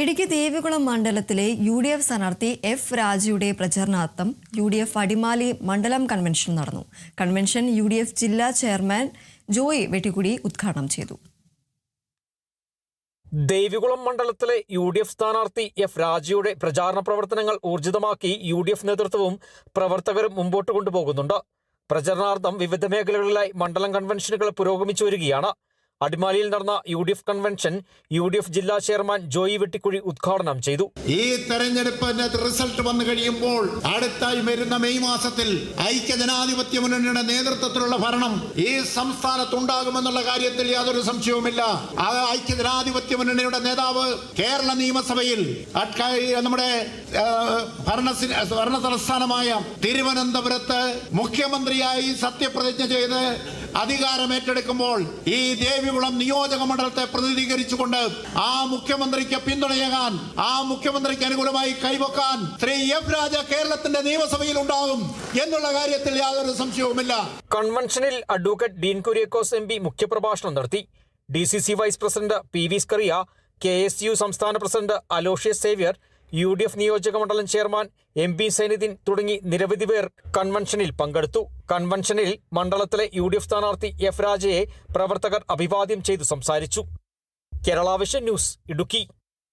ഇടുക്കി ദേവികുളം മണ്ഡലത്തിലെ UDF സ്ഥാനാർത്ഥി F രാജയുടെ പ്രചരണാർത്ഥം UDF അടിമാലി മണ്ഡലം കൺവെൻഷൻ നടന്നു. കൺവെൻഷൻ UDF ജില്ലാ ചെയർമാൻ ജോയി വെട്ടിക്കുടി ഉദ്ഘാടനം ചെയ്തു. ദേവികുളം മണ്ഡലത്തിലെ UDF സ്ഥാനാർത്ഥി എഫ് രാജയുടെ പ്രചാരണ പ്രവർത്തനങ്ങൾ ഊർജിതമാക്കി UDF നേതൃത്വവും പ്രവർത്തകരും മുമ്പോട്ട് കൊണ്ടുപോകുന്നുണ്ട്. പ്രചരണാർത്ഥം വിവിധ മേഖലകളിലായി മണ്ഡലം കൺവെൻഷനുകൾ പുരോഗമിച്ചു വരികയാണ്. അടിമാലിയിൽ നടന്ന UDF കൺവെൻഷൻ UDF ജില്ലാ ചെയർമാൻ ജോയി വെട്ടിക്കുഴി ഉദ്ഘാടനം ചെയ്തു. ഈ തെരഞ്ഞെടുപ്പിന്റെ റിസൾട്ട് വന്നു കഴിയുമ്പോൾ അടുത്തായി വരുന്ന മെയ് മാസത്തിൽ ഐക്യജനാധിപത്യ മുന്നണിയുടെ നേതൃത്വത്തിലുള്ള ഭരണം ഈ സംസ്ഥാനത്തുണ്ടാകുമെന്നുള്ള കാര്യത്തിൽ യാതൊരു സംശയവുമില്ല. ആ ഐക്യജനാധിപത്യ മുന്നണിയുടെ നേതാവ് കേരള നിയമസഭയിൽ നമ്മുടെ ഭരണ തലസ്ഥാനമായ തിരുവനന്തപുരത്ത് മുഖ്യമന്ത്രിയായി സത്യപ്രതിജ്ഞ ചെയ്ത് അധികാരമേറ്റെടുക്കുമ്പോൾ ഈ ദേവികുളം നിയോജക മണ്ഡലത്തെ പ്രതിനിധീകരിച്ചുകൊണ്ട് ആ മുഖ്യമന്ത്രിക്ക് പിന്തുണയേകാൻ, ആ മുഖ്യമന്ത്രിക്ക് അനുകൂലമായി കൈവക്കാൻ ശ്രീ എഫ് രാജ കേരളത്തിന്റെ നിയമസഭയിൽ ഉണ്ടാകും എന്നുള്ള കാര്യത്തിൽ യാതൊരു സംശയവുമില്ല. കൺവെൻഷനിൽ അഡ്വക്കേറ്റ് ഡീൻ കുര്യാക്കോസ് MP മുഖ്യപ്രഭാഷണം നടത്തി. DCC vice president PV Skaria, KSU സംസ്ഥാന പ്രസിഡന്റ് അലോഷ്യസ് സേവ്യർ, UDF നിയോജക മണ്ഡലം ചെയർമാൻ MP സൈനുദ്ദീൻ തുടങ്ങി നിരവധി പേർ കൺവെൻഷനിൽ പങ്കെടുത്തു. കൺവെൻഷനിൽ മണ്ഡലത്തിലെ UDF സ്ഥാനാർത്ഥി എഫ് രാജയെ പ്രവർത്തകർ അഭിവാദ്യം ചെയ്തു സംസാരിച്ചു. Kerala vision news, Idukki.